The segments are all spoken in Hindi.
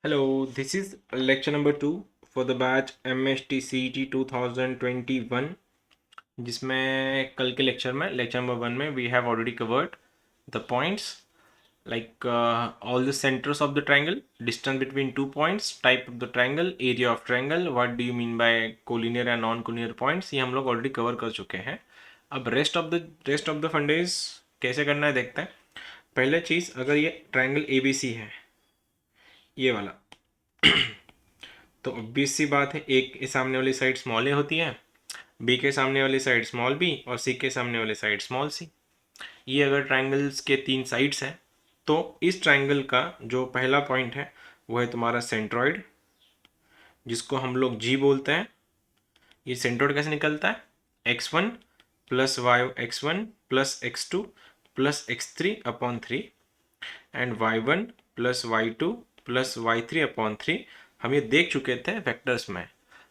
Hello, this is lecture number 2 for the batch MST CET 2021 जिसमें कल के लेक्चर नंबर 1 में we have already covered the points like all the centers of the triangle, distance between 2 points, type of the triangle, area of triangle, what do you mean by collinear and non collinear points, ये हम लोग ऑलरेडी कवर कर चुके हैं। अब रेस्ट ऑफ द फंडेज कैसे करना है देखते हैं। पहले चीज़, अगर ये ट्राइंगल ABC है ये वाला तो ऑब्वियस सी बात है, एक के सामने वाली साइड स्मॉल ए होती है, बी के सामने वाली साइड स्मॉल बी और सी के सामने वाली साइड स्मॉल सी। ये अगर ट्राइंगल्स के 3 साइड्स हैं तो इस ट्राइंगल का जो पहला पॉइंट है वो है तुम्हारा सेंट्रॉइड, जिसको हम लोग जी बोलते हैं। ये सेंट्रॉइड कैसे निकलता है, x1 plus y x1 plus x2 plus x3 upon 3 and y1 plus y2 plus y3 upon 3। हम ये देख चुके थे वेक्टर्स में,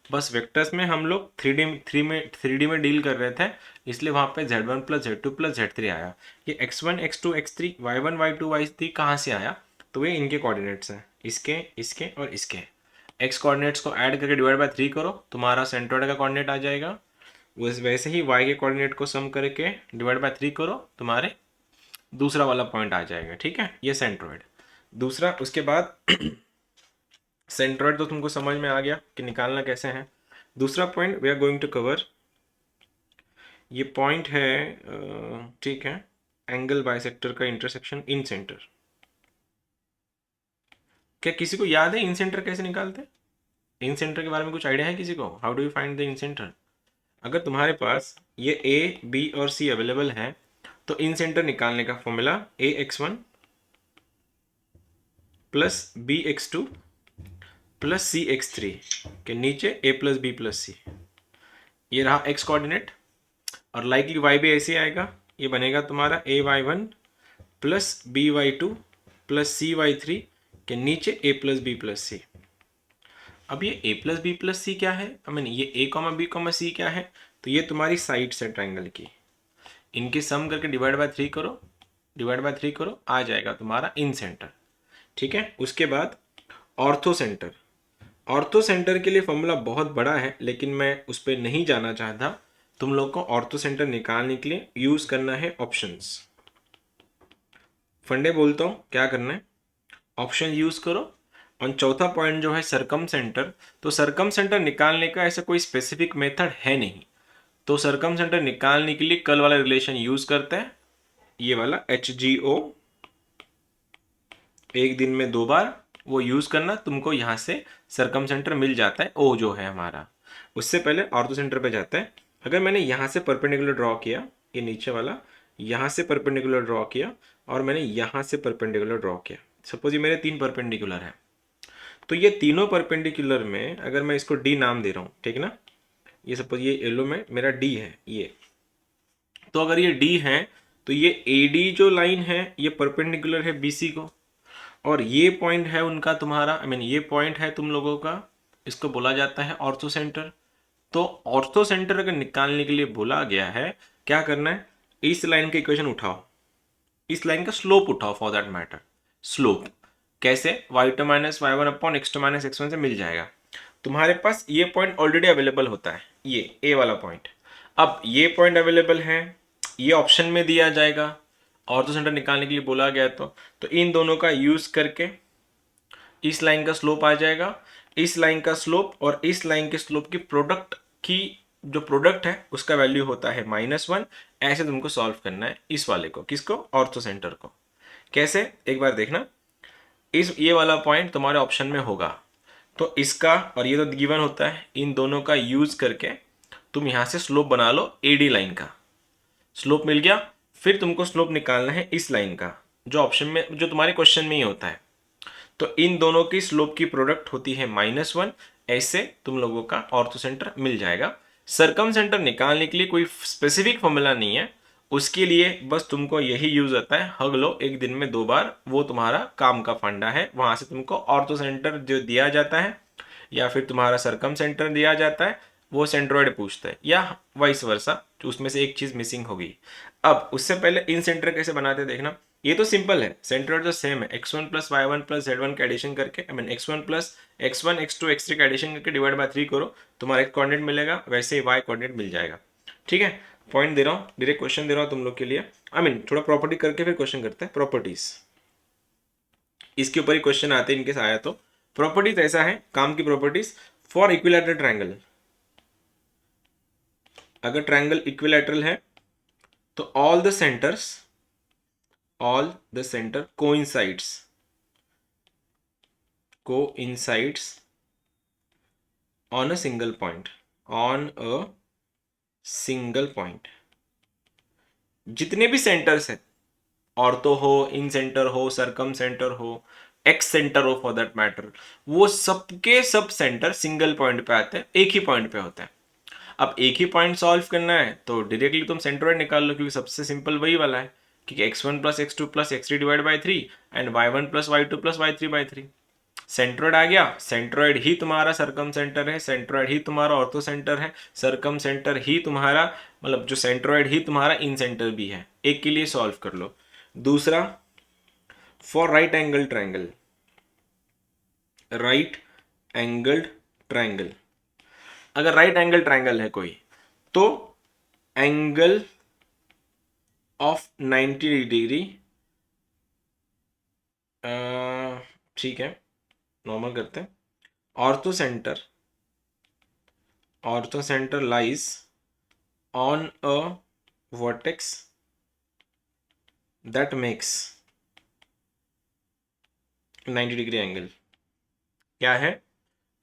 बस वेक्टर्स में हम लोग 3D में डील कर रहे थे, इसलिए वहाँ पे z1 plus z2 plus z3 आया। ये x1 x2 x3 y1 y2 y3 कहाँ से आया, तो ये इनके कोऑर्डिनेट्स हैं, इसके और इसके। x कोऑर्डिनेट्स को ऐड करके डिवाइड बाय 3 करो, तुम्हारा सेंट्रोइड का कोऑर्डिनेट आ जाएगा। वैसे ही y के कोऑर्डिनेट को सम करके डिवाइड बाय 3 करो, तुम्हारे दूसरा वाला पॉइंट आ जाएगा। ठीक है, ये सेंट्रोइड दूसरा। उसके बाद सेंट्रोइड तो तुमको समझ में आ गया कि निकालना कैसे है। दूसरा point we are going to cover, ये पॉइंट है, ठीक है, एंगल बाइसेक्टर का इंटरसेक्शन इन सेंटर। क्या किसी को याद है इन सेंटर कैसे निकालते हैं? इन सेंटर के बारे में कुछ आइडिया है किसी को? How do you find the in centre? अगर तुम्हारे पास ये ए बी और सी अवेलेबल है तो इन सेंटर निकालने का formula ax1 plus bx2 plus cx3 के नीचे a प्लस बी प्लस सी। ये रहा x कोऑर्डिनेट, और लाइकली y भी ऐसे आएगा। ये बनेगा तुम्हारा ay1 plus by2 plus cy3 के नीचे a प्लस बी प्लस सी। अब ये a प्लस बी प्लस सी क्या है, आई मीन ये a कॉमा बी कॉमा सी क्या है, तो ये तुम्हारी साइड्स है ट्राइंगल की। इनके सम करके डिवाइड बाय 3 करो, डिवाइड बाय 3 करो, आ जाएगा तुम्हारा इन सेंटर। ठीक है, उसके बाद ऑर्थो सेंटर। ऑर्थो सेंटर के लिए फॉर्मूला बहुत बड़ा है, लेकिन मैं उस पर नहीं जाना चाहता। तुम लोग को ऑर्थो सेंटर निकालने के लिए यूज करना है ऑप्शंस। फंडे बोलता हूँ क्या करना है, ऑप्शन यूज करो। और चौथा पॉइंट जो है सरकम सेंटर, तो सरकम सेंटर निकालने का ऐसा कोई स्पेसिफिक मेथड है नहीं, तो सरकम सेंटर निकालने के लिए कल वाला रिलेशन यूज करते हैं, ये वाला HGO, एक दिन में 2 बार वो यूज करना, तुमको यहाँ से सरकम सेंटर मिल जाता है, ओ जो है हमारा। उससे पहले ऑर्थो सेंटर पे जाते हैं। अगर मैंने यहाँ से परपेंडिकुलर ड्रॉ किया, ये नीचे वाला यहाँ से परपेंडिकुलर ड्रॉ किया, और मैंने यहाँ से परपेंडिकुलर ड्रॉ किया, सपोज ये मेरे 3 परपेंडिकुलर है, तो ये तीनों परपेंडिकुलर में अगर मैं इसको डी नाम दे रहा हूँ, ठीक ना, ये सपोज ये येलो में मेरा डी है ये, तो अगर ये डी है तो ये AD जो लाइन है ये परपेंडिकुलर है BC को, और ये पॉइंट है उनका तुम्हारा, आई मीन ये पॉइंट है तुम लोगों का, इसको बोला जाता है ऑर्थो सेंटर। तो ऑर्थो सेंटर अगर निकालने के लिए बोला गया है, क्या करना है, इस लाइन का इक्वेशन उठाओ, इस लाइन का स्लोप उठाओ, फॉर दैट मैटर स्लोप कैसे, y2 minus y one upon x2 minus x1 से मिल जाएगा। तुम्हारे पास ये पॉइंट ऑलरेडी अवेलेबल होता है, ये ए वाला पॉइंट। अब ये पॉइंट अवेलेबल है, ये ऑप्शन में दिया जाएगा, ऑर्थो सेंटर निकालने के लिए बोला गया तो इन दोनों का यूज करके इस लाइन का स्लोप आ जाएगा, इस लाइन का स्लोप और इस लाइन के स्लोप की प्रोडक्ट की जो प्रोडक्ट है उसका वैल्यू होता है -1। ऐसे तुमको सॉल्व करना है इस वाले को, किसको, ऑर्थो सेंटर को। कैसे, एक बार देखना, ये वाला पॉइंट तुम्हारे ऑप्शन में होगा, तो इसका और ये तो गिवन होता है, इन दोनों का यूज करके तुम यहाँ से स्लोप बना लो, AD लाइन का स्लोप मिल गया। फिर तुमको स्लोप निकालना है इस लाइन का, जो ऑप्शन में, जो तुम्हारे क्वेश्चन में ही होता है। तो इन दोनों की स्लोप की प्रोडक्ट होती है -1। ऐसे तुम लोगों का ऑर्थो सेंटर मिल जाएगा। सरकम सेंटर निकालने के लिए कोई स्पेसिफिक फॉर्मूला नहीं है, उसके लिए बस तुमको यही यूज होता है, हग लो एक दिन में 2 बार, वो तुम्हारा काम का फंडा है। वहां से तुमको ऑर्थो सेंटर जो दिया जाता है या फिर तुम्हारा सरकम सेंटर दिया जाता है, वो सेंट्रोइड पूछता है, या वाइस वर्सा, उसमें से एक चीज मिसिंग होगी। अब उससे पहले इन सेंटर कैसे बनाते देखना। ये तो सिंपल है, सेंट्रोइड तो सेम है, x1 plus y1 plus z1 का एडिशन करके, I mean x1 plus x1 x2 x3 का एडिशन करके डिवाइड बाय 3 करो, तुम्हारा x कोऑर्डिनेट मिलेगा, वैसे ही y कोऑर्डिनेट मिल जाएगा। ठीक है, पॉइंट दे रहा हूँ, डायरेक्ट क्वेश्चन दे रहा हूँ तुम लोग के लिए, आई मीन थोड़ा प्रॉपर्टी करके फिर क्वेश्चन करते हैं। प्रॉपर्टीज, इसके ऊपर ही क्वेश्चन आते हैं इनकेस आया तो। प्रॉपर्टीज ऐसा है, काम की प्रॉपर्टीज, फॉर इक्विलैटरल ट्रायंगल, अगर ट्रायंगल इक्विलैटरल है तो all the centre coincides on a single point, जितने भी सेंटर्स हैं, ऑर्थो हो, इन सेंटर हो, सरकम सेंटर हो, एक्स सेंटर हो फॉर दैट मैटर, वो सबके सब सेंटर सिंगल पॉइंट पे आते हैं, एक ही पॉइंट पे होते हैं। अब एक ही पॉइंट सॉल्व करना है तो डायरेक्टली तुम सेंट्रोइड निकाल लो, क्योंकि सबसे सिंपल वही वाला है, क्योंकि x1 plus x two plus x three divide by 3 and y1 plus y two plus y three by 3। Centroid आ गया, सेंट्रोइड ही तुम्हारा सरकम सेंटर है, सेंट्रोइड ही तुम्हारा ऑर्थो सेंटर है, सरकम सेंटर ही तुम्हारा, मतलब जो सेंट्रोइड ही तुम्हारा इन सेंटर भी है। एक के लिए सॉल्व कर लो। दूसरा, फॉर राइट एंगल ट्रायंगल, अगर राइट एंगल ट्रायंगल है कोई, तो एंगल ऑफ 90 डिग्री, ठीक है नॉर्मल करते हैं, ortho centre lies on a vertex that makes 90 degree angle. क्या है,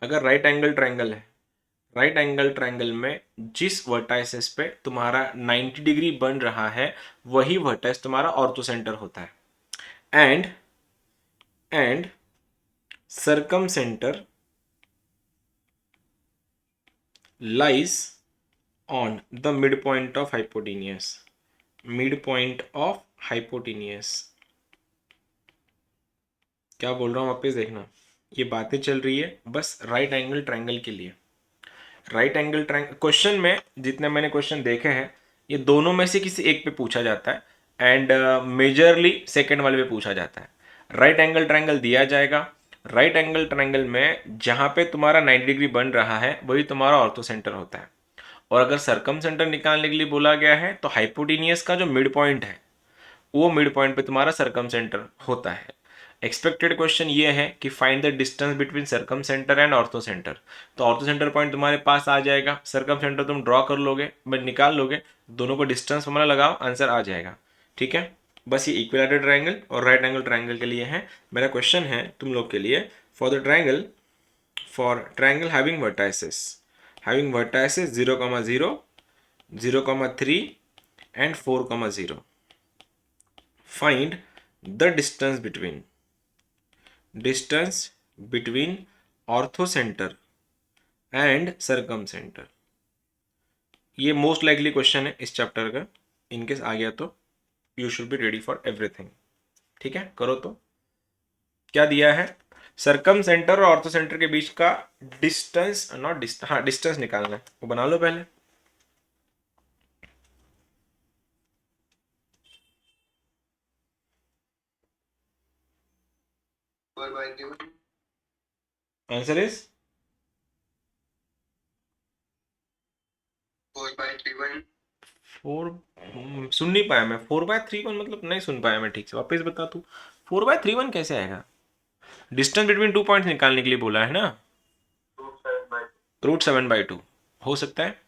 अगर राइट एंगल ट्रायंगल है, राइट एंगल ट्रायंगल में जिस वर्टाइसिस पे तुम्हारा 90 डिग्री बन रहा है, वही वर्टाइस तुम्हारा ऑर्थो सेंटर होता है। And circumcentre lies on the midpoint of hypotenuse, क्या बोल रहा हूं वापस देखना, ये बातें चल रही है बस राइट एंगल ट्रायंगल के लिए। राइट एंगल ट्रायंगल क्वेश्चन में जितने मैंने क्वेश्चन देखे हैं, ये दोनों में से किसी एक पे पूछा जाता है, एंड मेजरली सेकंड वाले पे पूछा जाता है। राइट एंगल ट्रायंगल दिया जाएगा, राइट एंगल ट्रायंगल में जहां पे तुम्हारा 90 डिग्री बन रहा है वही तुम्हारा ऑर्थो सेंटर होता है। और अगर सरकम सेंटर निकालने के लिए बोला गया है तो हाइपोटेनियस का जो मिड पॉइंट है, वो मिड पॉइंट पे तुम्हारा सरकम सेंटर होता है। एक्सपेक्टेड क्वेश्चन ये है कि find the distance between circumcentre and orthocentre, तो ऑर्थो सेंटर पॉइंट तुम्हारे पास आ जाएगा, सरकम सेंटर तुम ड्रॉ कर लोगे, बट निकाल लोगे, दोनों को डिस्टेंस फॉर्मूला लगाओ, आंसर आ जाएगा। ठीक है, बस ये इक्विलैटरल ट्रायंगल और राइट एंगल ट्रायंगल के लिए है। मेरा क्वेश्चन है तुम लोग के लिए, for triangle having vertices 0,0, 0,3 and 4,0, find the distance between orthocenter and circumcenter। ये मोस्ट लाइकली क्वेश्चन है इस चैप्टर का, इनकेस आ गया तो you should be ready for everything. ठीक है, करो तो क्या दिया है, सरकम सेंटर और ऑर्थो सेंटर के बीच का डिस्टेंस, नॉट डिस्टेंस, हाँ डिस्टेंस निकालना है, वो बना लो पहले। आंसर इज 4, सुन नहीं पाया मैं, 4/3 मतलब नहीं सुन पाया मैं ठीक से, वापस बता तू, 4/3 कैसे आएगा? डिस्टेंस बिटवीन 2 पॉइंट्स निकालने के लिए बोला है ना, √7/2 हो सकता है।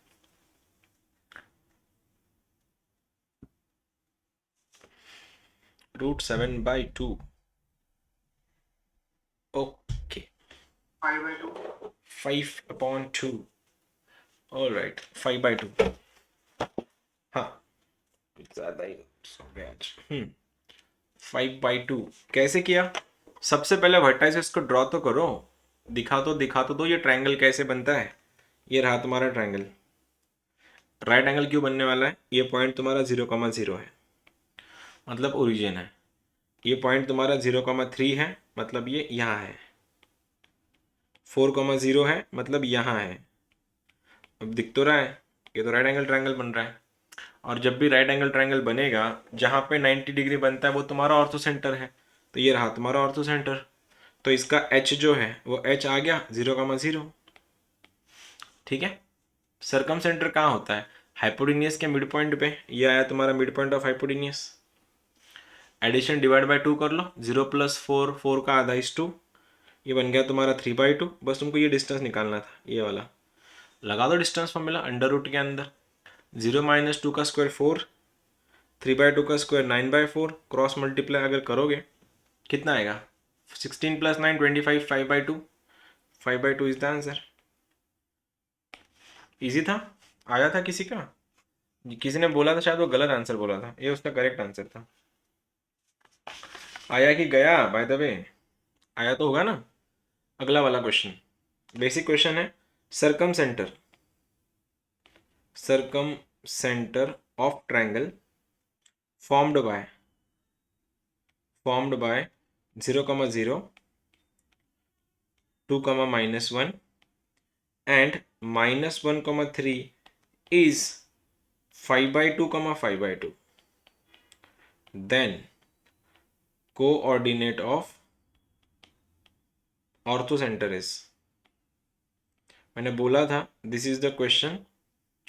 √7/2, ओके, 5/2, ऑलराइट 5/2, हाँ ज्यादा ही हो गया आज। 5/2 कैसे किया, सबसे पहले वर्टाइसेस को ड्रॉ तो करो, दिखा तो दो ये ट्रायंगल कैसे बनता है। ये रहा तुम्हारा ट्रायंगल, राइट एंगल क्यों बनने वाला है, ये पॉइंट तुम्हारा 0,0 है, मतलब ओरिजिन है, ये पॉइंट तुम्हारा 0,3 है, मतलब ये यहाँ है, 4,0 है, मतलब यहाँ है। अब दिख तो रहा है, ये तो राइट एंगल ट्रायंगल बन रहा है। और जब भी राइट एंगल ट्रायंगल बनेगा जहाँ पे 90 डिग्री बनता है वो तुम्हारा ऑर्थो सेंटर है, तो ये रहा तुम्हारा ऑर्थो सेंटर। तो इसका एच जो है वो एच आ गया 0,0। ठीक है। सरकम सेंटर कहाँ होता है? हाइपोटेन्यूज के मिड पॉइंट पे। ये आया तुम्हारा mid point of hypotenuse. Addition divide by 2 कर लो, 0 + 4, 4 का आधा इस 2, ये बन गया तुम्हारा 3/2। बस तुमको ये डिस्टेंस निकालना था, ये वाला लगा दो डिस्टेंस फॉर्मूला अंडर रूट के अंदर। 0 - 2 का स्क्वायर 4, 3/2 का स्क्वायर 9/4, क्रॉस मल्टीप्लाई अगर करोगे कितना आएगा? 16 + 9 25, 5/2, 5/2 इज द आंसर। इजी था? आया था किसी का? किसी ने बोला था शायद वो गलत आंसर बोला था, ये उसका करेक्ट आंसर था। आया कि गया बाय द वे? आया तो होगा ना। अगला वाला क्वेश्चन बेसिक क्वेश्चन है। Circumcentre, circumcentre of triangle formed by 0,0, 2, -1 and -1,3 is 5/2, 5/2. Then coordinate of orthocenter is। मैंने बोला था दिस इज द क्वेश्चन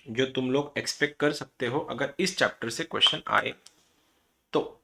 जो तुम लोग एक्सपेक्ट कर सकते हो अगर इस चैप्टर से क्वेश्चन आए तो।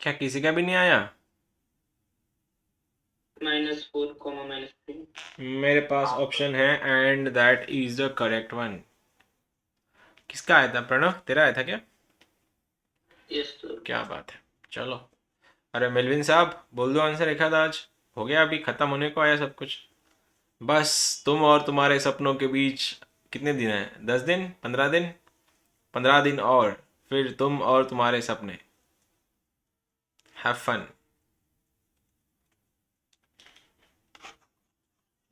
क्या किसी का भी नहीं आया? -4, -3। मेरे पास ऑप्शन है and that is the correct one. किसका आया था? प्रणव, तेरा आया था क्या? Yes sir. क्या बात है, चलो। अरे मेलविन साहब बोल दो आंसर एक आध, आज हो गया, अभी खत्म होने को आया सब कुछ। बस तुम और तुम्हारे सपनों के बीच कितने दिन हैं? 10 दिन, 15 दिन? 15 दिन और फिर तुम और तुम्हारे सपने। Have fun.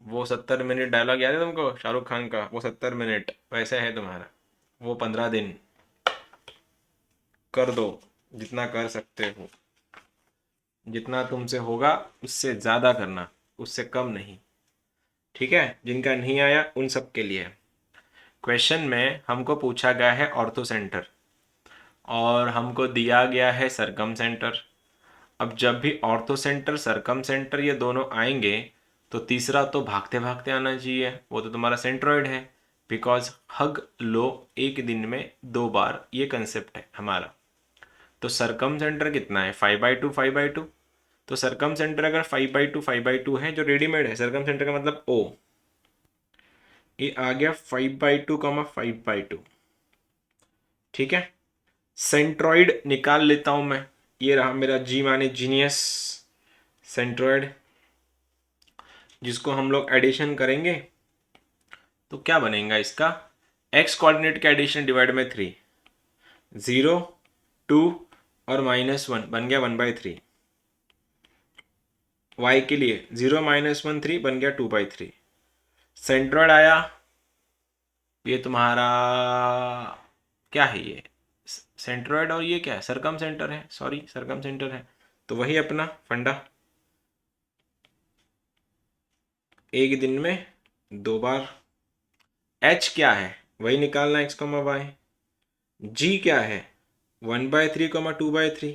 वो 70 मिनट डायलॉग याद है तुमको शाहरुख खान का? वो 70 मिनट वैसे है तुम्हारा। वो 15 दिन कर दो जितना कर सकते हो। जितना तुमसे होगा उससे ज़्यादा करना, उससे कम नहीं। ठीक है। जिनका नहीं आया उन सब के लिए क्वेश्चन में हमको पूछा गया है ऑर्थो सेंटर और हमको दिया गया है सरकम सेंटर। अब जब भी ऑर्थो सेंटर सरकम सेंटर ये दोनों आएंगे तो तीसरा तो भागते भागते आना चाहिए, वो तो तुम्हारा सेंट्रॉइड है। बिकॉज हग लो एक दिन में 2 बार, ये कंसेप्ट है हमारा। तो सरकम सेंटर कितना है? 5/2, 5/2। तो सरकम सेंटर अगर 5/2, 5/2 है जो रेडीमेड है, सरकम सेंटर का मतलब ओ, ये आ गया 5/2, 5/2। ठीक है। सेंट्रॉइड निकाल लेता हूं मैं। ये रहा मेरा जी माने जीनियस सेंट्रॉइड, जिसको हम लोग एडिशन करेंगे तो क्या बनेगा इसका? एक्स कोऑर्डिनेट का एडिशन डिवाइड में 3, 0, 2 और -1 बन गया 1/3। वाई के लिए 0 - 1 3 बन गया 2/3। सेंट्रॉइड आया ये तुम्हारा क्या है, ये सेंट्रोइड, और ये क्या है, सरकम सेंटर है, सॉरी सरकम सेंटर है। तो वही अपना फंडा, एक दिन में 2 बार। एच क्या है, वही निकालना, एक्स कॉमा वाई। जी क्या है, 1/3, 2/3।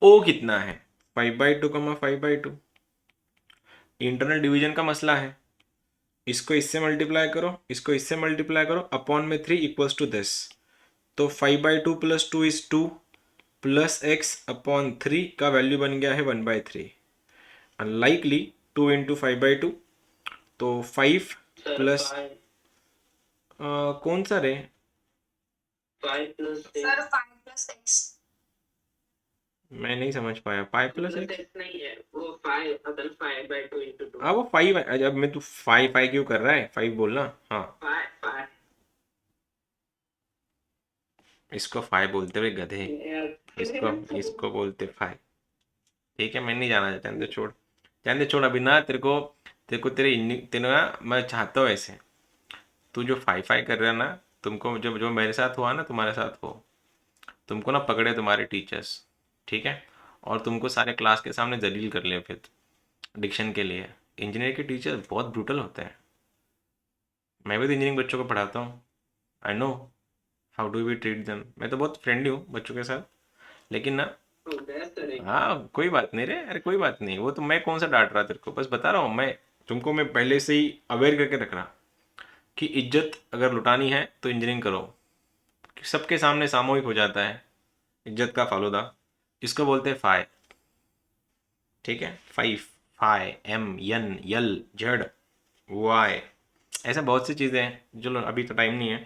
ओ कितना है, 5/2, 5/2। इंटरनल डिवीजन का मसला है, इसको इससे मल्टीप्लाई करो, इसको इससे मल्टीप्लाई करो, अपॉन में 3 इक्वल्स टू दिस। तो 5/2 + 2 इज 2, प्लस एक्स अपॉन 3 का वैल्यू बन गया है 1/3। अनलाइकली 2 इंटू 5/2, तो 5 सर प्लस 5 कौन सा रे, 5 प्लस सर 5 + 6। मैं नहीं समझ पाया, 5 प्लस प्लस एक्स। एक्स नहीं है, वो 5 अपन 5/2 इंटू 2। हाँ वो 5 है, अब मैं तू 5 5 क्यों कर रहा है, 5 बोलना। हाँ 5 इसको 5 बोलते हुए गधे, इसको 5 इसको बोलते 5। ठीक है मैं नहीं जाना चाहता, जान दे छोड़, जान दे छोड़। अभी ना तेरे को तेरे ना, मैं चाहता हूँ ऐसे, तू जो 5 5 कर रहा है ना, तुमको जब जो मेरे साथ हुआ ना, तुम्हारे साथ हो, तुमको ना पकड़े तुम्हारे टीचर्स, ठीक है, और तुमको सारे क्लास के सामने जलील कर ले फिर डिक्शन के लिए। इंजीनियर के टीचर बहुत ब्रूटल होते हैं, मैं भी तो इंजीनियरिंग बच्चों को पढ़ाता हूँ, I know how do we treat them. मैं तो बहुत फ्रेंडली हूँ बच्चों के साथ, लेकिन ना, हाँ कोई बात नहीं रे, अरे कोई बात नहीं, वो तो मैं कौन सा डांट रहा तेरे को, बस बता रहा हूँ मैं तुमको, मैं पहले से ही अवेयर करके रख रहा कि इज्जत अगर लुटानी है तो इंजीनियरिंग करो, सबके सामने सामूहिक हो जाता है इज्जत का फालूदा, इसको बोलते हैं फाय। ठीक है, 5, फाय, एम, एन, यल, जेड, वाई, ऐसे बहुत सी चीज़ें हैं। चलो अभी तो टाइम नहीं है,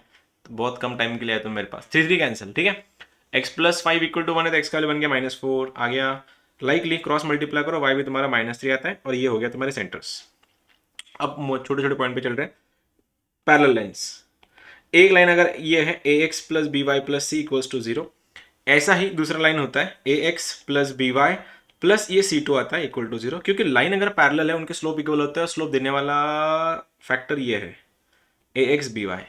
तो बहुत कम टाइम के लिए है तो मेरे पास 3 3 कैंसिल। ठीक है, x+5 = 1 है, तो x का वैल्यू बन गया -4 आ गया। लाइकली क्रॉस मल्टीप्लाई करो, y भी तुम्हारा -3 आता है, और ये हो गया तुम्हारे सेंटर्स। अब छोटे छोटे पॉइंट पे चल रहे हैं। पैरेलल लाइंस, एक लाइन अगर ये है ax + by + c = 0, ऐसा ही दूसरा लाइन होता है ax + by प्लस ये c2 आता है इक्वल टू 0, क्योंकि लाइन अगर पैरेलल है उनके स्लोप इक्वल होता है, और स्लोप देने वाला फैक्टर ये है ax by।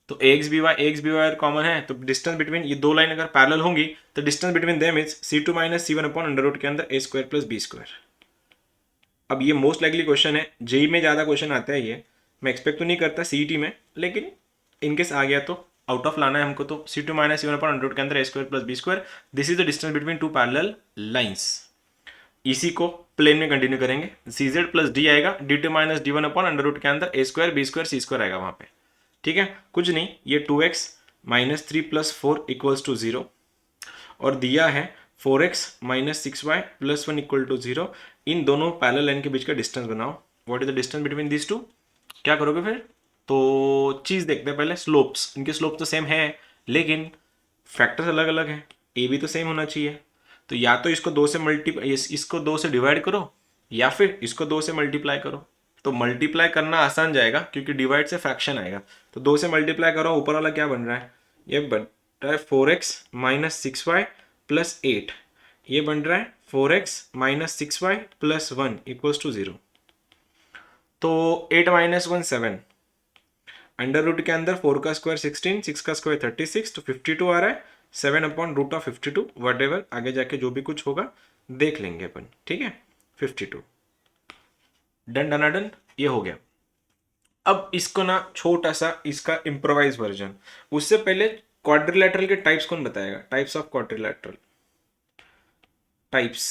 तो ax by कॉमन है, तो डिस्टेंस बिटवीन ये दो लाइन अगर पैरेलल होंगी तो distance between them is c2 - c1 upon under root के अंदर a² + b²। अब ये मोस्ट लाइकली क्वेश्चन है, जेई में ज़्यादा क्वेश्चन आता है ये, मैं एक्सपेक्ट तो नहीं करता सीईटी में, लेकिन इनकेस आ गया तो आउट ऑफ लाना है हमको। तो c2 - c1 upon under root के अंदर a² + b², this is the distance between two parallel lines. इसी को प्लेन में कंटिन्यू करेंगे, cz + d आएगा, d2 - d1 upon under root के अंदर a² b² c² आएगा वहाँ पे। ठीक है, कुछ नहीं, ये 2x - 3 + 4 = 0, और दिया है 4x - 6y + 1 = 0। इन दोनों पैरेलल लाइन के बीच का डिस्टेंस बनाओ, what is the distance between this two. क्या करोगे फिर, तो चीज़ देखते हैं पहले, स्लोप्स, इनके स्लोप तो सेम है, लेकिन फैक्टर्स अलग अलग हैं, ए भी तो सेम होना चाहिए। तो या तो इसको 2 से इसको 2 से डिवाइड करो, या फिर इसको 2 से मल्टीप्लाई करो। तो मल्टीप्लाई करना आसान जाएगा क्योंकि डिवाइड से फ्रैक्शन आएगा, तो 2 से मल्टीप्लाई करो, ऊपर वाला क्या बन रहा है, ये बन रहा है 4x - 6y + 8, ये बन रहा है 4x - 6y + 1 = 0। तो 8 - 1 7, अंडर रूट के अंदर 4 का स्क्वायर 16, 6 का स्क्वायर 36, तो 52 आ रहा है, 7/√52, वट एवर आगे जाके जो भी कुछ होगा देख लेंगे अपन। ठीक है, 52 डन डन डन, ये हो गया। अब इसको ना छोटा सा इसका इम्प्रोवाइज वर्जन, उससे पहले क्वाड्रिलेटरल के टाइप्स कौन बताएगा, types of quadrilateral, types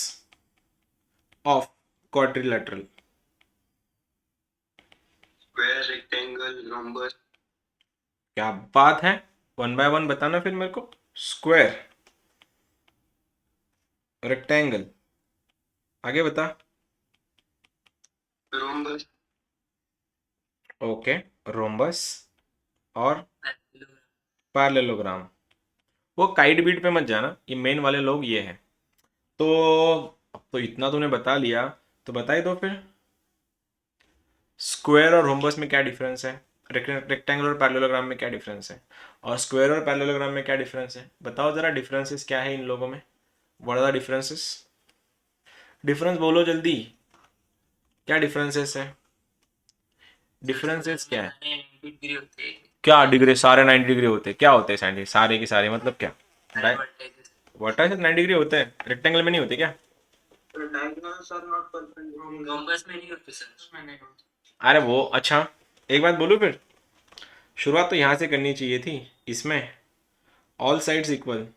of quadrilateral. Square, rectangle, rhombus. क्या बात है, 1 बाय 1 बताना फिर मेरे को। स्क्वायर, रेक्टेंगल, आगे बता। रोम्बस, ओके, रोम्बस, और पैरेललोग्राम। वो काइट बीट पे मत जाना, ये मेन वाले लोग ये हैं। तो अब तो इतना तूने बता लिया, तो बता ही दो फिर, स्क्वायर और रोम्बस में क्या डिफरेंस है, रेक्टेंगल और पैरेललोग्राम में क्या डिफरेंस है, और स्क्वायर और पैरेललोग्राम में क्या डिफरेंस है, बताओ जरा डिफरेंसेस क्या है इन लोगों में, what are the differences, difference बोलो जल्दी, क्या डिफरेंसेस है, डिफरेंसेस क्या है। डिग्री होते हैं क्या डिग्री? सारे 90 डिग्री होते हैं? क्या होते हैं सारे सारे के सारे, मतलब क्या? सारे वर्टेक्स वर्टाइस 90 डिग्री होते हैं, रेक्टेंगल में नहीं होते क्या? Diagonals are not perpendicular rhombus में नहीं होते सर मैंने अरे वो अच्छा, एक बात बोलूँ फिर, शुरुआत तो यहाँ से करनी चाहिए थी इसमें, ऑल साइड्स इक्वल,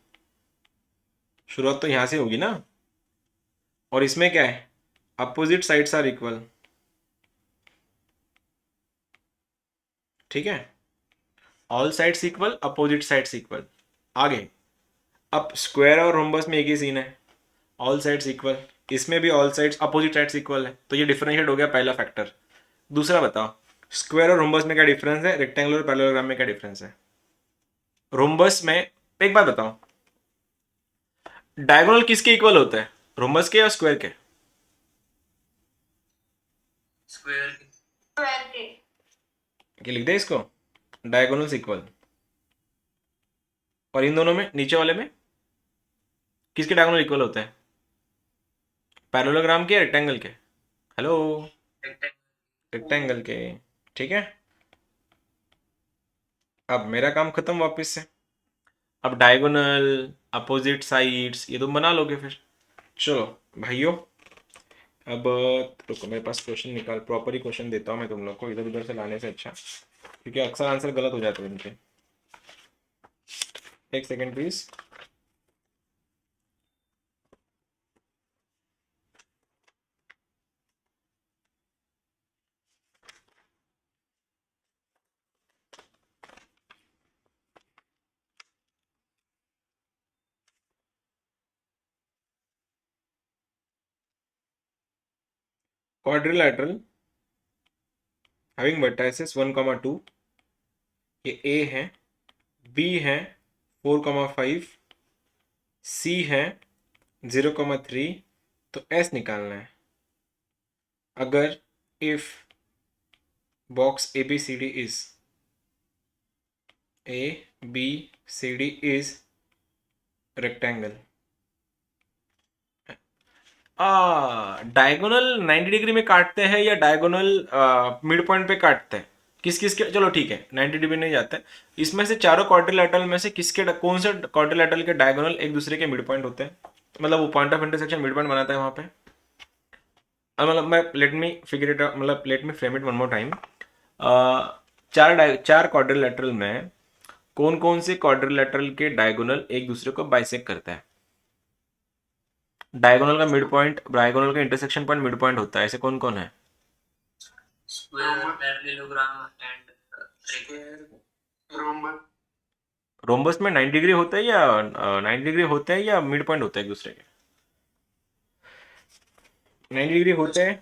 शुरुआत तो यहाँ से होगी ना। और इसमें क्या है? अपोजिट साइड्स आर इक्वल, ठीक है, all sides equal, opposite sides equal. आगे, अब स्क्वायर और रोम्बस में एक ही सीन है, ऑल साइड्स इक्वल, इसमें भी all sides opposite sides equal है, तो ये डिफरेंशिएट हो गया पहला फैक्टर। दूसरा बताओ, स्क्वायर और रोम्बस में क्या डिफरेंस है, रेक्टेंगुलर और पैरेललोग्राम में क्या डिफरेंस है? रोम्बस में, एक बात बताओ, डायगोनल किसके इक्वल होता है, रोम्बस के या स्क्वायर के? स्क्वायर क्या लिख दे इसको, डायगोनल्स इक्वल। और इन दोनों में, नीचे वाले में किसके डायगोनल इक्वल होता है, पैरेललोग्राम के या रेक्टेंगल के? हेलो, रेक्टेंगल के, ठीक है। अब मेरा काम खत्म वापस से, अब डायगोनल, अपोजिट साइड्स ये तुम बना लोगे फिर। चलो भाइयों, अब रुको, मेरे पास क्वेश्चन निकाल, प्रॉपर ही क्वेश्चन देता हूँ मैं तुम लोग को, इधर उधर से लाने से अच्छा, क्योंकि अक्सर आंसर गलत हो जाते हैं इनके। एक second please. Quadrilateral having vertices 1,2, ये ए है, बी है 4,5, सी है 0,3, तो एस निकालना है। अगर if box A B C D is, A B C D is rectangle, diagonal 90 degree में काटते हैं या डायगोनल मिड पॉइंट पे काटते हैं, किस किस के, चलो ठीक है 90 डिग्री नहीं जाते, इसमें से चारों क्वाड्रिलैटरल में से किसके, कौन से क्वाड्रिलैटरल के डायगोनल एक दूसरे के मिड पॉइंट होते हैं, मतलब वो point of intersection mid point बनाता है वहां पे। मतलब मैं, लेट मी फिगर इट, मतलब let me frame it one more time. चार क्वाड्रिलैटरल में कौन कौन से क्वाड्रिलैटरल के डायगोनल एक दूसरे को बाइसेक्ट करता है, डायगोनल का मिड पॉइंट, डायगोनल का इंटरसेक्शन पॉइंट मिड पॉइंट होता है, ऐसे कौन कौन है? Square parallelogram and rhombus rhombus में 90 डिग्री होता है या 90 डिग्री होते हैं या मिड पॉइंट होता है एक दूसरे के? 90 डिग्री होते हैं,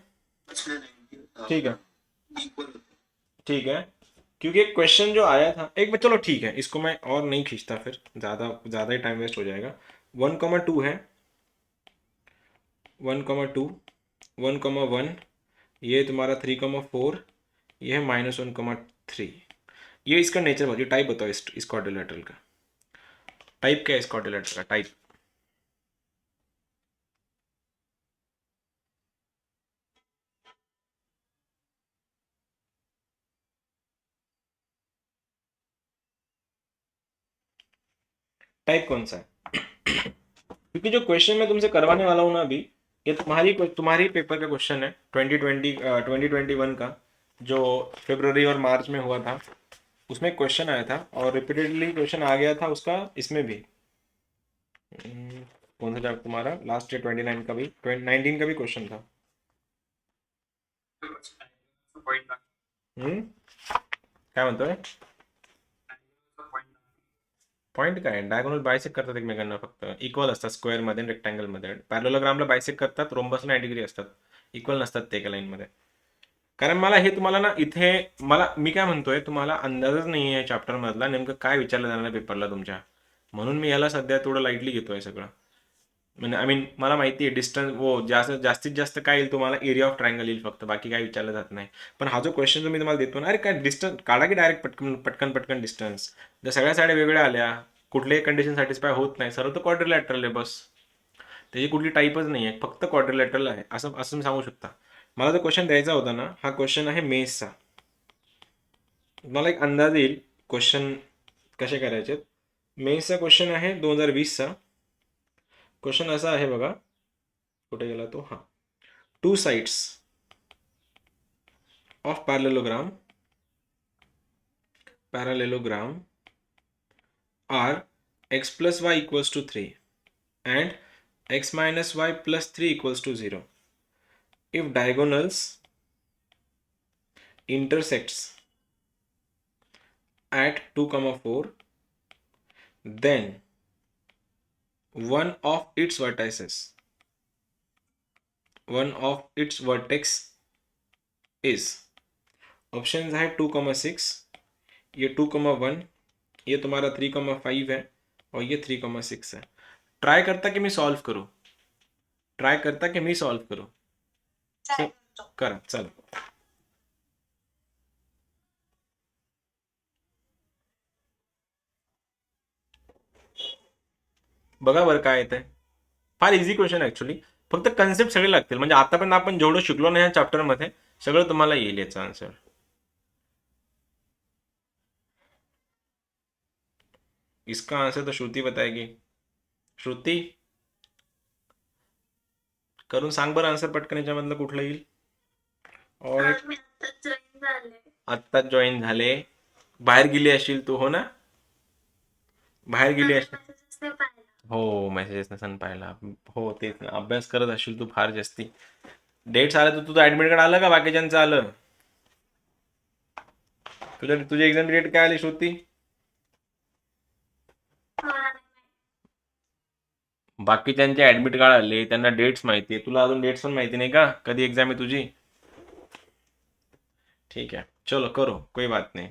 ठीक है, ठीक है, क्योंकि एक क्वेश्चन जो आया था एक में, चलो ठीक है, इसको मैं और नहीं खींचता फिर, ज़्यादा ज़्यादा ही टाइम वेस्ट हो जाएगा। 1,2 है, 1,2, 1,1, ये तुम्हारा 3,4, ये है -1,3। ये इसका नेचर बताओ, टाइप बताओ इस क्वाड्रिलैटरल का टाइप क्या है, इस क्वाड्रिलैटरल का टाइप? टाइप कौन सा है? क्योंकि जो क्वेश्चन मैं तुमसे करवाने वाला हूँ ना अभी, ये तुम्हारी पेपर का क्वेश्चन है 2021 का, जो फरवरी और मार्च में हुआ था, उसमें क्वेश्चन आया था और रिपीटेडली क्वेश्चन आ गया था उसका, इसमें भी कौन सा जब तुम्हारा लास्ट ईयर 29 का भी 19 का भी क्वेश्चन था। क्या म्हणतोय? पॉईंट काय, डायगोनल बायसेक्ट करतात एकमेकांना, फक्त इक्वल असतात स्क्वेअरमध्ये आणि रेक्टँगलमध्ये, पॅरलोग्रामला बायसेक्ट करतात, रोम्बसला 90 डिग्री असतात, इक्वल नसतात ते एका लाईनमध्ये। कारण मला हे तुम्हाला ना इथे, मला मी काय म्हणतोय, तुम्हाला अंदाजच नाही आहे चॅप्टर मधला नेमकं काय विचारलं जाणार आहे पेपरला तुमच्या, म्हणून मी याला सध्या थोडं लाईटली घेतोय सगळं। म्हणजे आय मीन मला माहिती आहे डिस्टन्स, वो जास्तीत जास्त काय येईल तुम्हाला, एरिया ऑफ ट्रायंगल येईल फक्त, बाकी काय विचारलं जात नाही। पण हा जो क्वेश्चन जो मी तुम्हाला देतो ना, अरे काय डिस्टन्स काढा की डायरेक्ट पटकन पटकन पटकन डिस्टन्स, जर सगळ्या साड्या वेगळ्या आल्या, कुठल्याही कंडिशन सॅटिस्फाय होत नाही, सर्व तर क्वाड्रिलॅटरल आहे बस, त्याची कुठली टाईपच नाही आहे, फक्त क्वाड्रिलॅटरल आहे, असं असं तुम्ही सांगू शकता। मला जो क्वेश्चन द्यायचा होता ना, हा क्वेश्चन आहे मेसचा, तुम्हाला एक अंदाज येईल क्वेश्चन कसे करायचे. मेन्सचा क्वेश्चन आहे 2020चा. क्वेश्चन असा आहे बघा, कुठे गेला तो, हां. Two sides of parallelogram are x plus y equals to 3 and x minus y plus 3 equals to 0. If diagonals intersects at 2, 4, then one of its vertices, one of its vertex is, option है 2, 6, ये 2, 1, ये तुम्हारा 3, 5 है और ये 3, 6 है. ट्राय करता की मी सॉल्व करू, ट्राय करता की मी सॉल्व करू. करा, चला. बघा बरं काय येतंय. फार इझी क्वेश्चन ऍक्च्युली. फक्त कन्सेप्ट सगळे लागतील. म्हणजे आतापर्यंत आपण जेवढं शिकलो ना या चॅप्टरमध्ये सगळं तुम्हाला येईल याचा आन्सर. इसका आंसर तो श्रुती बताएगी. श्रुती, करून सांग बरं आन्सर पटकन याच्यामधलं कुठलं येईल. और आत्ताच जॉईन झाले. बाहेर गेली असशील तू, हो ना? बाहेर गेली असशील. हो, मेसेजेस नसन पाहिला. हो तेच ना, अभ्यास करत असशील तू फार जास्ती. डेट्स आलं तर तुझं ऍडमिट कार्ड आलं का? बाकीच्यांचं आलं? तुझी एक्झाम डेट काय आली श्रुती? बाकीच्यांचे ऍडमिट कार्ड आले, त्यांना डेट्स माहिती आहे. तुला अजून डेट्स पण माहिती नाही का, कधी एक्झाम आहे तुझी? ठीक है, चलो करो, कोई बात नहीं.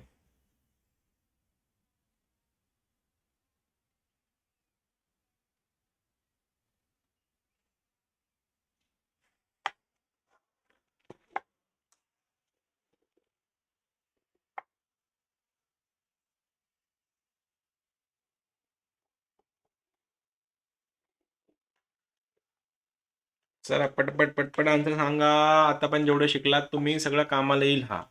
चला पटपट पटपट आन्सर सांगा. आता पण जेवढं शिकलात तुम्ही सगळं कामाला येईल हा.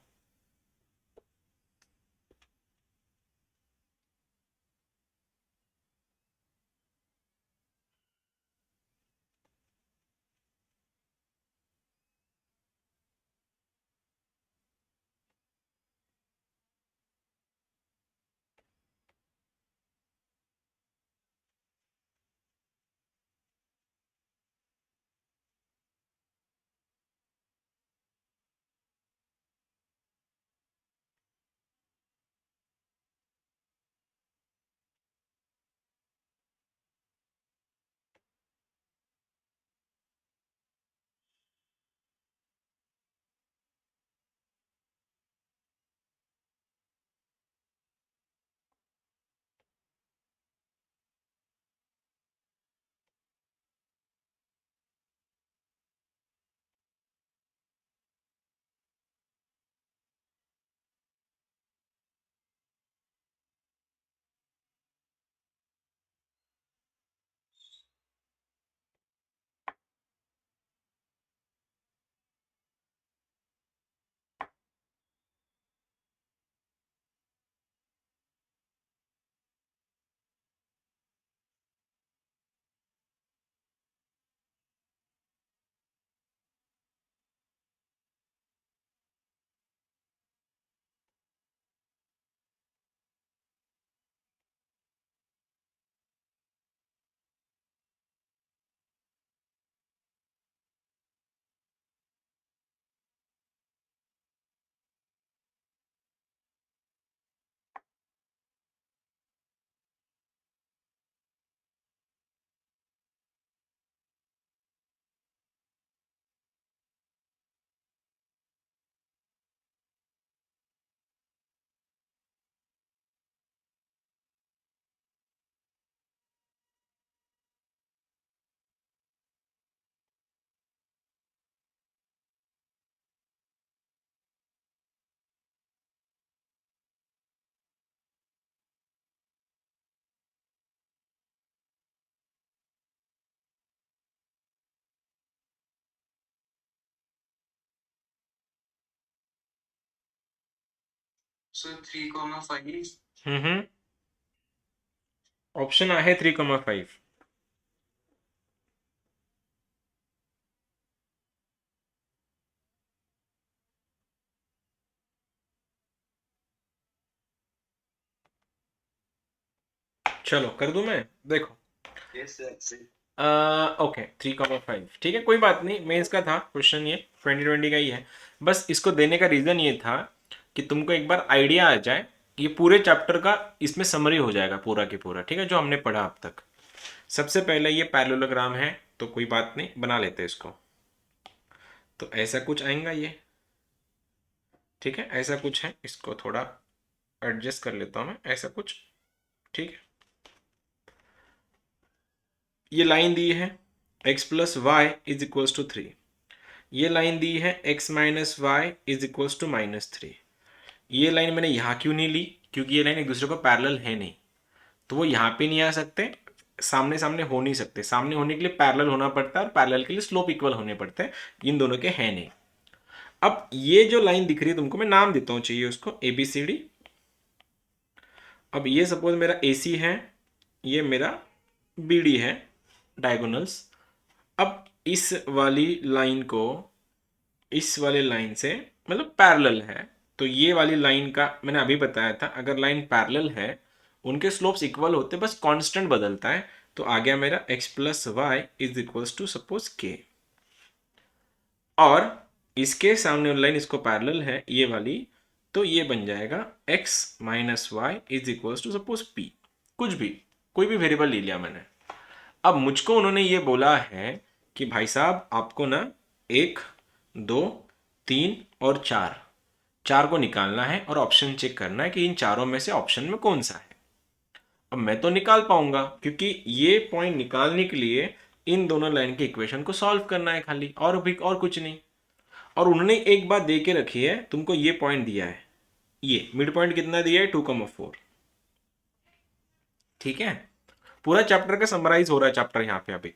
सर 3,5. ऑप्शन आहे 3,5. चलो कर दूं मैं, देखो। Yes sir. ओके 3,5 ठीक है, कोई बात नहीं, मेंस का था क्वेश्चन, ये 2020 का ही है। बस इसको देने का रीज़न ये था कि तुमको एक बार आइडिया आ जाए, ये पूरे चैप्टर का इसमें समरी हो जाएगा पूरा की पूरा, ठीक है, जो हमने पढ़ा अब तक। सबसे पहले ये पैरेललोग्राम है, तो कोई बात नहीं, बना लेते हैं इसको। तो ऐसा कुछ आएगा ये, ठीक है, ऐसा कुछ है, इसको थोड़ा एडजस्ट कर लेता हूँ मैं, ऐसा कुछ, ठीक है। ये लाइन दी है x plus y is equals to 3, ये लाइन दी है x minus y is equals to -3। ये लाइन मैंने यहाँ क्यों नहीं ली, क्योंकि ये लाइन एक दूसरे को पैरेलल है नहीं, तो वो यहाँ पे नहीं आ सकते, सामने सामने हो नहीं सकते। सामने होने के लिए पैरेलल होना पड़ता है, और पैरेलल के लिए स्लोप इक्वल होने पड़ते हैं, इन दोनों के है नहीं। अब ये जो लाइन दिख रही है तुमको, मैं नाम देता हूँ, चाहिए उसको ABCD। अब ये सपोज मेरा AC है, ये मेरा BD है, डायगोनल्स। अब इस वाली लाइन को इस वाले लाइन से मतलब पैरेलल है, तो ये वाली लाइन का मैंने अभी बताया था, अगर लाइन पैरेलल है उनके स्लोप्स इक्वल होते हैं, बस कांस्टेंट बदलता है। तो आ गया मेरा x plus y is equals to suppose k, और इसके सामने लाइन इसको पैरेलल है ये वाली, तो ये बन जाएगा x minus y is equals to suppose p, कुछ भी, कोई भी वेरिएबल ले लिया मैंने। अब मुझको उन्होंने ये बोला है कि भाई साहब आपको ना 1, 2, 3 और 4 को निकालना है, और ऑप्शन चेक करना है कि इन चारों में से ऑप्शन में कौन सा है। अब मैं तो निकाल पाऊंगा, क्योंकि ये पॉइंट निकालने के लिए इन दोनों लाइन के इक्वेशन को सॉल्व करना है खाली, और भी और कुछ नहीं। और उन्होंने एक बात दे के रखी है, तुमको ये पॉइंट दिया है, ये मिड पॉइंट कितना दिया है 2,4, ठीक है। पूरा चैप्टर का समराइज हो रहा है चैप्टर यहाँ पे अभी।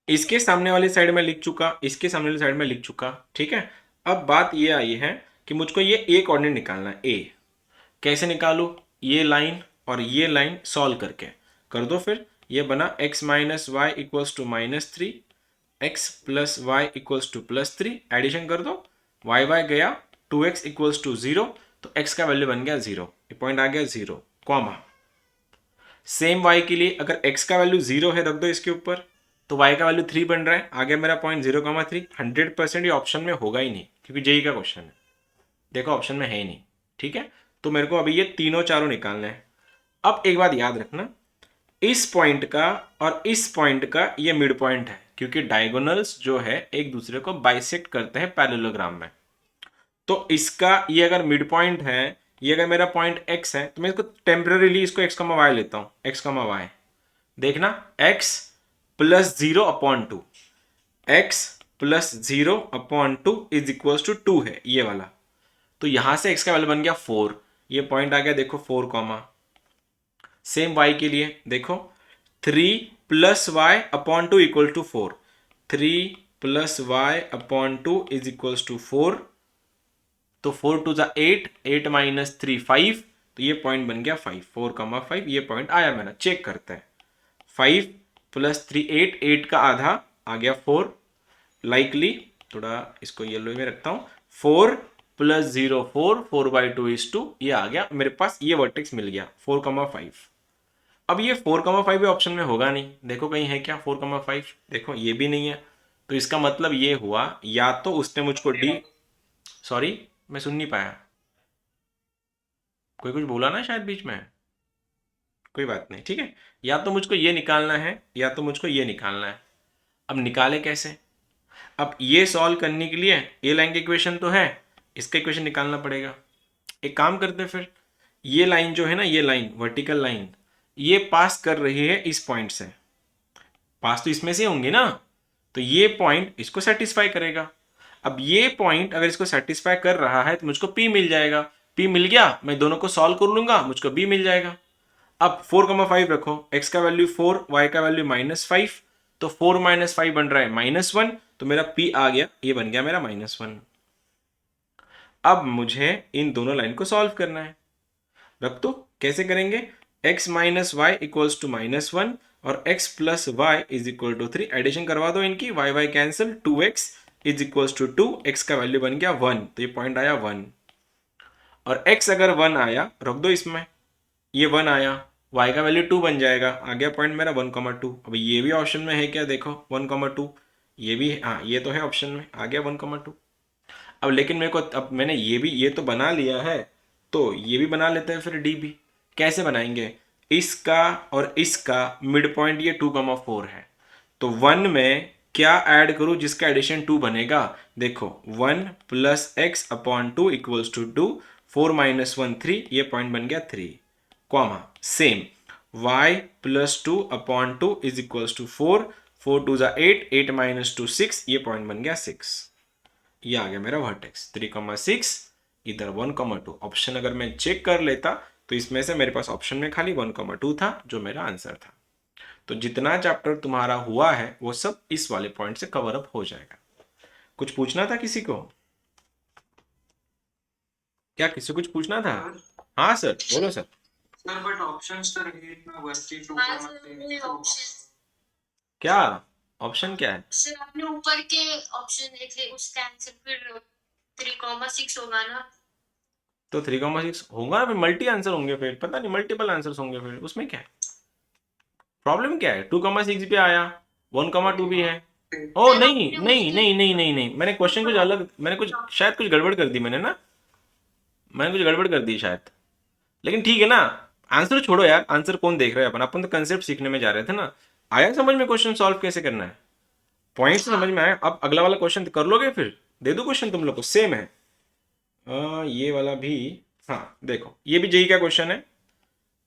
इसके सामने वाली साइड में लिख चुका, इसके सामने वाली साइड में लिख चुका, ठीक है। अब बात ये आई है कि मुझको ये ए कोऑर्डिनेट निकालना है, ए कैसे निकालूं, ये लाइन और ये लाइन सॉल्व करके कर दो। फिर ये बना x minus y equals to -3, x plus y equals to +3, addition कर दो, y y गया, 2x इक्वल्स टू 0, तो x का वैल्यू बन गया 0, ये पॉइंट आ गया 0, कॉमा। सेम y के लिए अगर x का वैल्यू 0 है, रख दो इसके ऊपर, तो y का वैल्यू 3 बन रहा है, आ गया मेरा पॉइंट 0,3। 100% ये ऑप्शन में होगा ही नहीं, क्योंकि जेई का क्वेश्चन है, देखो ऑप्शन में है ही नहीं, ठीक है। तो मेरे को अभी ये तीनों चारों निकालना है। अब एक बात याद रखना, इस पॉइंट का और इस पॉइंट का ये मिड पॉइंट है, क्योंकि डायगोनल्स जो है एक दूसरे को बाइसेक्ट करते हैं पैरेललोग्राम में। तो इसका ये अगर मिड पॉइंट है, ये अगर मेरा पॉइंट x है, तो मैं इसको टेम्पररीली इसको x, y लेता हूं, x, y। देखना x plus 0/2, x plus 0/2 is equal to 2 है ये वाला। तो यहां से x का वैल्यू बन गया 4, ये पॉइंट आ गया देखो 4 कॉमा। सेम y के लिए देखो, 3 plus y upon 2 equal to 4, 3 plus y upon 2 is equal to 4, तो 4 टू जा 8, 8 माइनस 3 5, तो ये पॉइंट बन गया 5, 4,5, ये पॉइंट आया मेरा, चेक करते हैं। 5 प्लस 3 8, 8 का आधा आ गया 4, लाइकली थोड़ा इसको येलो में रखता हूँ, 4 प्लस 0 4, 4/2 इज 2, ये आ गया मेरे पास, ये वर्टेक्स मिल गया 4,5। अब ये 4,5 भी ऑप्शन में होगा नहीं, देखो कहीं है क्या 4,5, देखो ये भी नहीं है। तो इसका मतलब ये हुआ, या तो उसने मुझको डी, सॉरी मैं सुन नहीं पाया, कोई कुछ बोला ना शायद बीच में, कोई बात नहीं, ठीक है। या तो मुझको ये निकालना है, या तो मुझको ये निकालना है। अब निकाले कैसे, अब ये सॉल्व करने के लिए ए लाइन की इक्वेशन तो है, इसका इक्वेशन निकालना पड़ेगा। एक काम करते हैं फिर, ये लाइन जो है ना, ये लाइन वर्टिकल लाइन, ये पास कर रही है इस पॉइंट से, पास तो इसमें से होंगे ना, तो ये पॉइंट इसको सेटिस्फाई करेगा। अब ये पॉइंट अगर इसको सेटिस्फाई कर रहा है, तो मुझको P मिल जाएगा, P मिल गया, मैं दोनों को सॉल्व कर लूंगा, मुझको B मिल जाएगा। अब 4,5 रखो, x का वैल्यू 4, y का वैल्यू -5, तो 4 - 5 बन रहा है -1, तो मेरा P आ गया, ये बन गया मेरा -1। अब मुझे इन दोनों लाइन को सॉल्व करना है। रख दो, कैसे करेंगे? x minus y equals to -1 और x plus y is equal to 3। Addition करवा दो इनकी, y y cancel, 2x is equals to 2, x का वैल्यू बन गया 1, तो ये पॉइंट आया 1। और x अगर 1 आया, रख दो इसमें, ये 1 आया, y का वैल्यू 2 बन जाएगा, आ गया पॉइंट मेरा 1,2। अब ये भी ऑप्शन में है क्या? देखो 1,2, ये भी, हाँ ये तो है ऑप्शन में, आ गया 1,2। अब लेकिन मेरे को, अब मैंने ये तो बना लिया है, तो ये भी बना लेते हैं फिर डी भी। कैसे बनाएंगे? इसका और इसका मिड पॉइंट ये 2,4 है, तो 1 में क्या ऐड करूं जिसका एडिशन 2 बनेगा? देखो 1 plus x upon 2 equals to 2, 4 minus 1 3, ये पॉइंट बन गया 3, comma same y plus 2 upon 2 is equals to 4, 4 2 जा 8, 8 माइनस 2 6, ये पॉइंट बन गया 6। ये आ गया मेरा वर्टेक्स 3,6, इधर 1,2। ऑप्शन अगर मैं चेक कर लेता तो इसमें से मेरे पास ऑप्शन में खाली 1,2 था जो मेरा आंसर था। तो जितना चैप्टर तुम्हारा हुआ है वो सब इस वाले पॉइंट से कवर अप हो जाएगा। कुछ पूछना था किसी को? क्या किसी को कुछ पूछना था? हाँ सर, बोलो सर। सर बट ऑप्शंस तर आहेत ना वरती क्या ऑप्शन क्या है? सर आपने ऊपर के ऑप्शन देख ले, उसका आंसर फिर 3,6 होगा ना? तो 3,6 होगा ना, फिर मल्टी आंसर होंगे, फिर पता नहीं मल्टीपल आंसर्स होंगे, फिर उसमें क्या है? प्रॉब्लम क्या है? 2,6 भी आया, 1,2 भी है। ओ नहीं नहीं नहीं नहीं नहीं नहीं, मैंने क्वेश्चन कुछ अलग, मैंने कुछ शायद कुछ गड़बड़ कर दी मैंने ना, मैंने कुछ गड़बड़ कर दी शायद। लेकिन ठीक है ना, आंसर छोड़ो यार, आंसर कौन देख रहा है, अपन अपन तो कंसेप्ट सीखने में जा रहे थे ना। आया समझ में क्वेश्चन सॉल्व कैसे करना है? पॉइंट समझ में आया? अब अगला वाला क्वेश्चन कर लोगे? फिर दे दो क्वेश्चन तुम लोग को, सेम है। ये वाला भी, हाँ देखो ये भी जेई का क्वेश्चन है,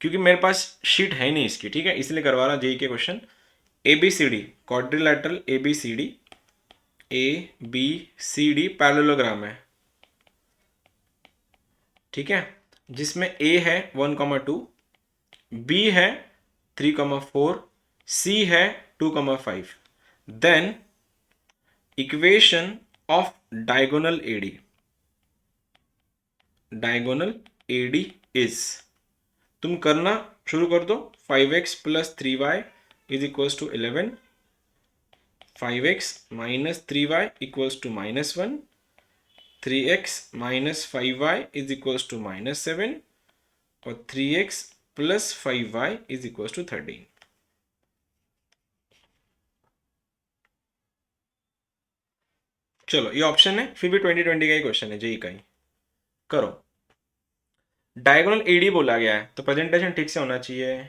क्योंकि मेरे पास शीट है नहीं इसकी, ठीक है, इसलिए करवा रहा जेई के question. A B C D, quadrilateral A B C D, A B C D parallelogram है, ठीक है, जिसमें ए है 1,2, बी है 3,4, सी है 2,5। Then equation of diagonal AD, diagonal AD is, तुम करना शुरू कर दो। 5x plus 3y is equals to 11, 5x minus 3y equals to -1, 3x minus 5y is equals to -7 और 3x plus 5y is equals to 13। चलो ये ऑप्शन है, फिर भी 2020 का ही क्वेश्चन है, जेई का ही। करो। डायगोनल एडी बोला गया है तो प्रेजेंटेशन ठीक से होना चाहिए।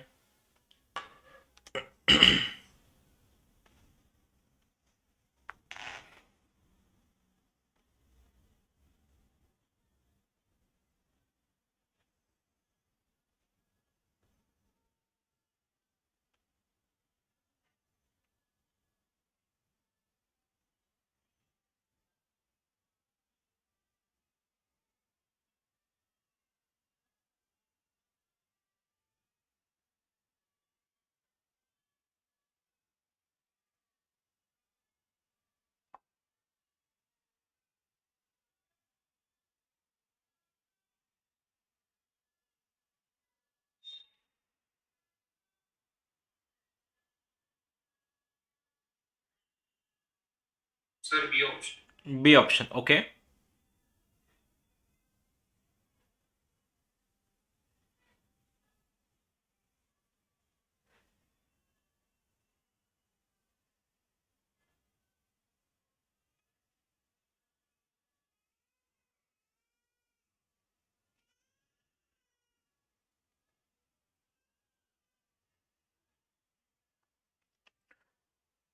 Sir B option. B option, okay.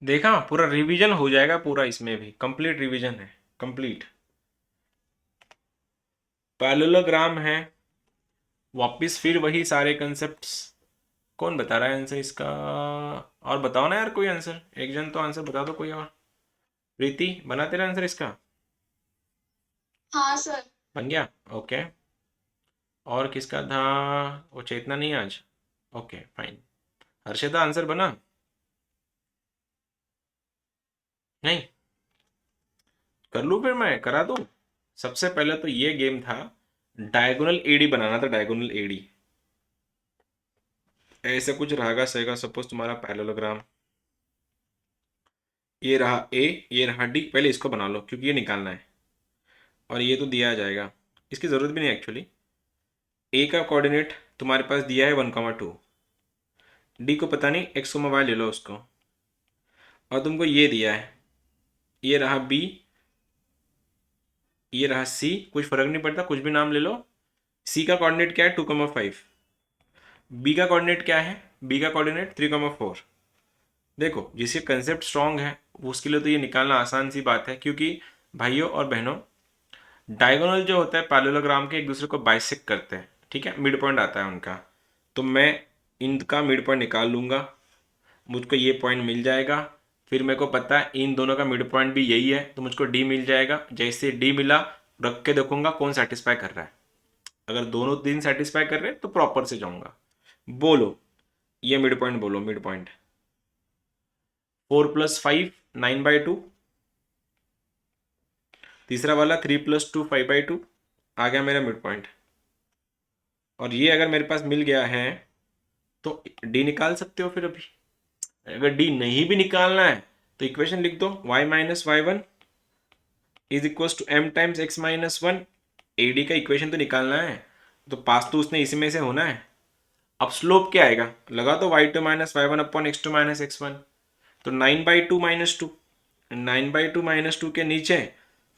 देखा, पूरा रिवीजन हो जाएगा पूरा, इसमें भी कंप्लीट रिवीजन है, कंप्लीट। पैरेललोग्राम है, वापिस फिर वही सारे कंसेप्ट्स। कौन बता रहा है आंसर इसका? और बताओ ना यार कोई आंसर, एक जन तो आंसर बता दो कोई और। प्रीति, बना तेरा आंसर इसका? हाँ सर। बन गया, ओके। और किसका था? वो चेतना नहीं आज, ओके फाइन। हर्षिता आंसर बना? नहीं? कर लूँ फिर, मैं करा दूँ? सबसे पहले तो ये गेम था, डायगोनल एडी बनाना था, डायगोनल एडी। ऐसे कुछ रहेगा सहेगा, सपोज तुम्हारा पैरेललोग्राम, ये रहा ए, ये रहा डी, पहले इसको बना लो क्योंकि ये निकालना है, और ये तो दिया जाएगा, इसकी ज़रूरत भी नहीं एक्चुअली। ए का कोऑर्डिनेट तुम्हारे पास दिया है 1,2, डी को पता नहीं, एक्स को वाई ले लो उसको, और तुमको ये दिया है, ये रहा बी, ये रहा सी, कुछ फर्क नहीं पड़ता, कुछ भी नाम ले लो। सी का कोऑर्डिनेट क्या है 2,5, बी का कोऑर्डिनेट क्या है, बी का कोऑर्डिनेट 3,4। देखो जिसके कंसेप्ट स्ट्रांग है उसके लिए तो ये निकालना आसान सी बात है, क्योंकि भाइयों और बहनों, डायगोनल जो होता है पैरेललोग्राम के एक दूसरे को बाइसेक्ट करते हैं, ठीक है, मिड पॉइंट आता है उनका, तो मैं इनका मिड पॉइंट निकाल लूँगा, मुझको ये पॉइंट मिल जाएगा, फिर मेरे को पता है इन दोनों का मिड पॉइंट भी यही है, तो मुझको डी मिल जाएगा। जैसे डी मिला, रख के देखूंगा कौन सेटिस्फाई कर रहा है, अगर दोनों तीन सेटिस्फाई कर रहे हैं तो प्रॉपर से जाऊंगा। बोलो ये मिड पॉइंट, बोलो मिड पॉइंट। 4 + 5 9/2, तीसरा वाला 3 + 2 5/2, आ गया मेरा मिड पॉइंट। और ये अगर मेरे पास मिल गया है तो डी निकाल सकते हो फिर अभी। अगर डी नहीं भी निकालना है तो इक्वेशन लिख दो, y - y1 is equal to m times x - 1। AD का इक्वेशन तो निकालना है, तो पास तो उसने इसी में से होना है। अब स्लोप क्या आएगा, लगा दो y2 - y1 upon x2 - x1, तो 9/2 - 2, 9/2 - 2 के नीचे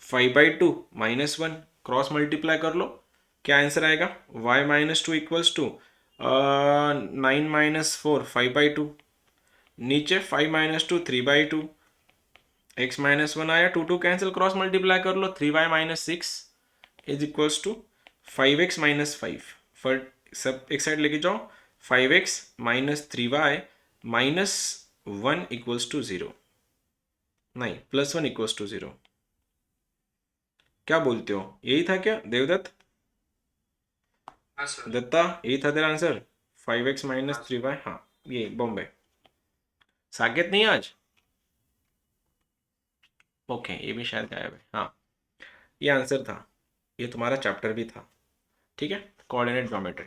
5/2 - 1, क्रॉस मल्टीप्लाई कर लो, क्या आंसर आएगा, y - 2 इक्वल्स टू 9 - 4 5/2, नीचे 5 - 2 3/2, x - 1 आया, 2 2 कैंसिल, क्रॉस मल्टीप्लाई कर लो, 3y - 6 is equals to 5x - 5, फर सब एक साइड लेके जाओ, 5x - 3y - 1 इक्वल्स टू 0, नहीं +1 इक्वल्स टू 0। क्या बोलते हो, यही था क्या देवदत्त? हाँ सर। दत्ता यही था तेरा आंसर, 5x - 3y, हाँ ये बॉम्बे। साकेत नहीं आज, ओके ये भी शायद गायब है, हाँ ये आंसर था, ये तुम्हारा चैप्टर भी था, ठीक है, कोऑर्डिनेट ज्योमेट्री।